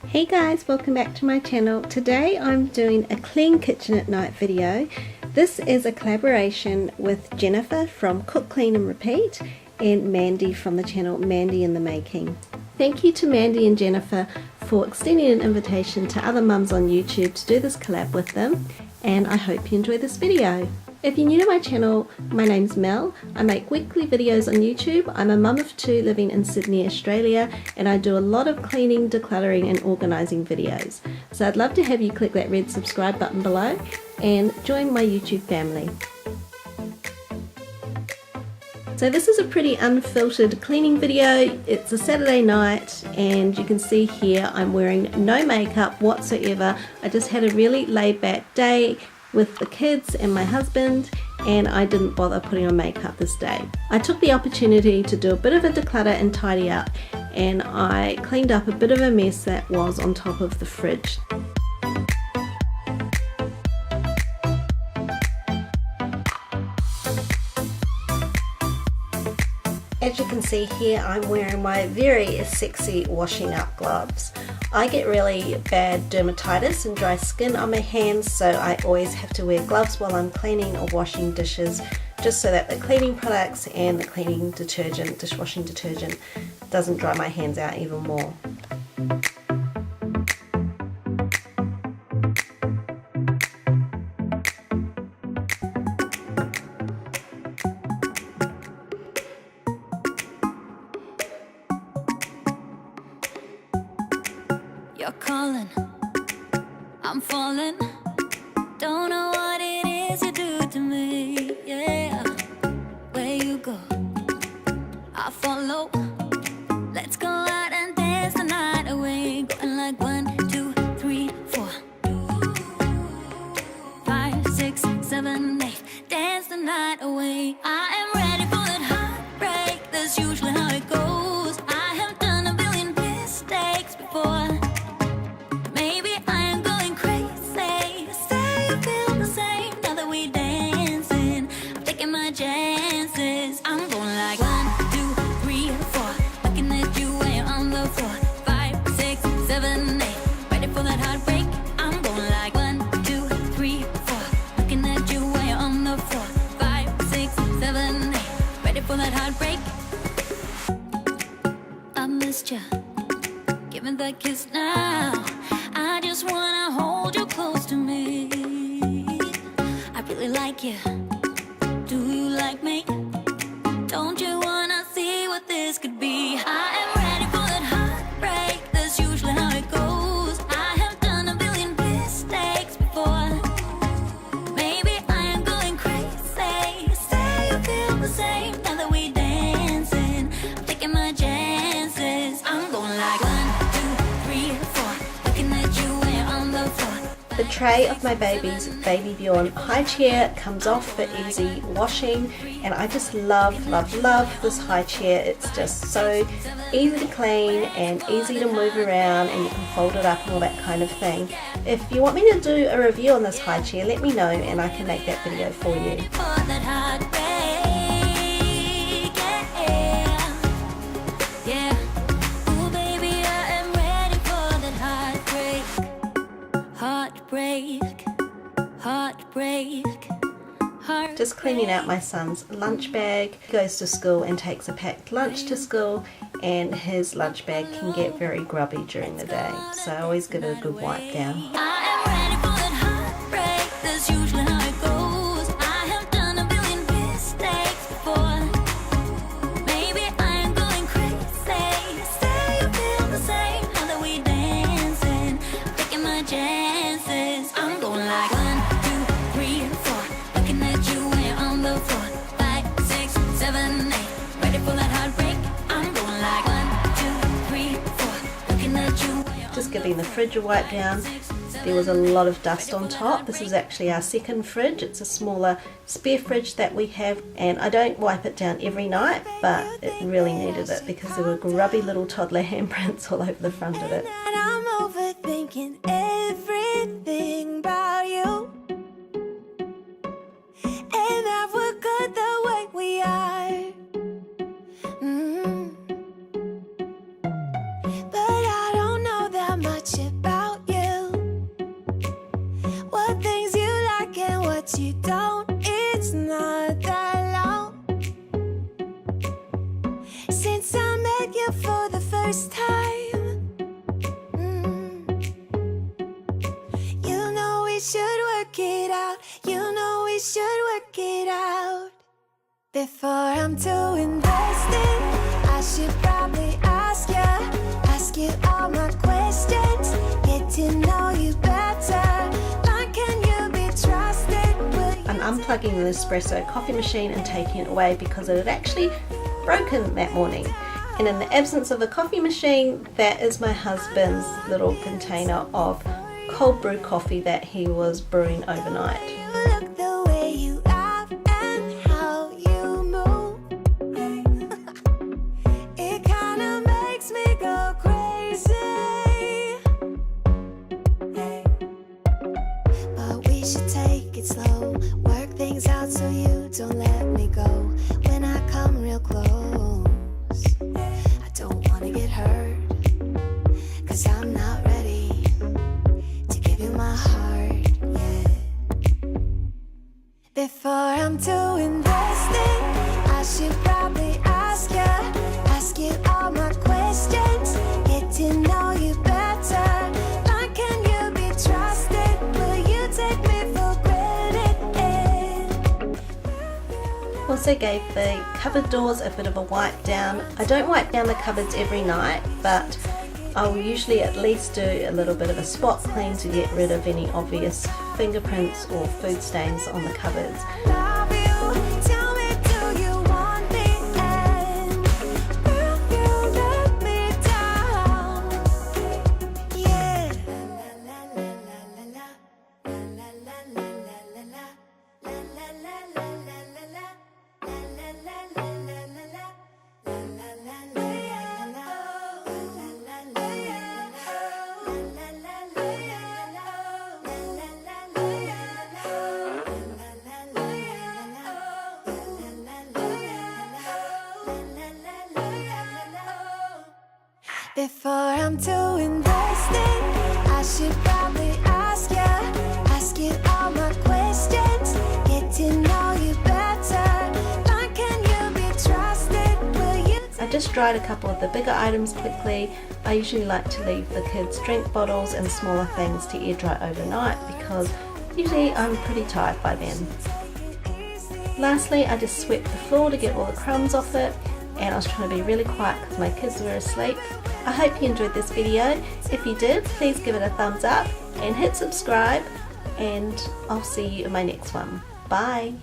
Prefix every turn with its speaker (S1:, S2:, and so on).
S1: Hey guys, welcome back to my channel. Today I'm doing a clean kitchen at night video. This is a collaboration with Jennifer from Cook Clean and Repeat and Mandy from the channel Mandy in the Making. Thank you to Mandy and Jennifer for extending an invitation to other mums on YouTube to do this collab with them, and I hope you enjoy this video. If you're new to my channel, my name's Mel. I make weekly videos on YouTube. I'm a mum of two living in Sydney, Australia, and I do a lot of cleaning, decluttering and organising videos. So I'd love to have you click that red subscribe button below and join my YouTube family. So this is a pretty unfiltered cleaning video. It's a Saturday night and you can see here I'm wearing no makeup whatsoever. I just had a really laid back day with the kids and my husband, and I didn't bother putting on makeup this day. I took the opportunity to do a bit of a declutter and tidy up, and I cleaned up a bit of a mess that was on top of the fridge. As you can see here, I'm wearing my very sexy washing up gloves. I get really bad dermatitis and dry skin on my hands, so I always have to wear gloves while I'm cleaning or washing dishes, just so that the cleaning products and the cleaning detergent, dishwashing detergent, doesn't dry my hands out even more.
S2: You're calling, I'm falling. Don't know what it is you do to me, yeah. Where you go, I follow. Let's go out and dance the night away. Going like 1, 2, 3, 4, 5, 6, 7, 8. Dance the night away. I am ready for that heartbreak. That's usually how it goes. I have done a billion mistakes before. Chances. I'm going like 1, 2, 3, 4. Looking at you when you're on the floor. 5, 6, 7, 8. Ready for that heartbreak. I'm going like 1, 2, 3, 4. Looking at you when you're on the floor. 5, 6, 7, 8. Ready for that heartbreak. I missed you. Give me that kiss now. I just wanna hold you close to me. I really like you. Do you like me? Don't you wanna see what this could be? I am ready for that heartbreak. That's usually how it goes. I have done a billion mistakes before. Maybe I am going crazy. Say you feel the same now that we dancing. I'm taking my chances. I'm going like 1, 2, 3, 4. Looking at you when you're on the floor.
S1: The tray of my baby's Baby Bjorn high chair comes off for easy washing, and I just love this high chair. It's just so easy to clean and easy to move around, and you can fold it up and all that kind of thing. If you want me to do a review on this high chair, let me know and I can make that video for you. Just cleaning out my son's lunch bag. He goes to school and takes a packed lunch to school, and his lunch bag can get very grubby during the day, so I always give it a good wipe down. Just giving the fridge a wipe down. There was a lot of dust on top. This is actually our second fridge. It's a smaller spare fridge that we have, and I don't wipe it down every night, but it really needed it because there were grubby little toddler handprints all over the front of it.
S2: I'm overthinking everything about you, and that we're good the way we are. But I don't know that much Before I'm too invested, I should probably ask you all my questions, get to know you better. Like, can you be trusted?
S1: I'm unplugging the Nespresso coffee machine and taking it away because it had actually broken that morning. And in the absence of a coffee machine, that is my husband's little container of cold brew coffee that he was brewing overnight.
S2: Look the way you laugh and how you move. It kinda makes me go crazy. But we should take it slow, work things out so you don't let me go. When I come real close, I don't wanna get hurt, 'cause I'm not ready to give you my heart yet. Before I'm too invested, I should probably ask you all my questions, get to know you better. Like, can you be trusted? Will you take me for granted?
S1: Also gave the cupboard doors a bit of a wipe down. I don't wipe down the cupboards every night, but I will usually at least do a little bit of a spot clean to get rid of any obvious fingerprints or food stains on the cupboards.
S2: Love you, tell me, do you want me? And will you let me down? Yeah. Before I'm too invested, I should probably ask you all my questions, get to know you better. Like, can you be trusted? Will you?
S1: I just dried a couple of the bigger items quickly. I usually like to leave the kids' drink bottles and smaller things to air dry overnight because usually I'm pretty tired by then. Lastly, I just swept the floor to get all the crumbs off it, and I was trying to be really quiet because my kids were asleep. I hope you enjoyed this video. If you did, please give it a thumbs up and hit subscribe, and I'll see you in my next one. Bye!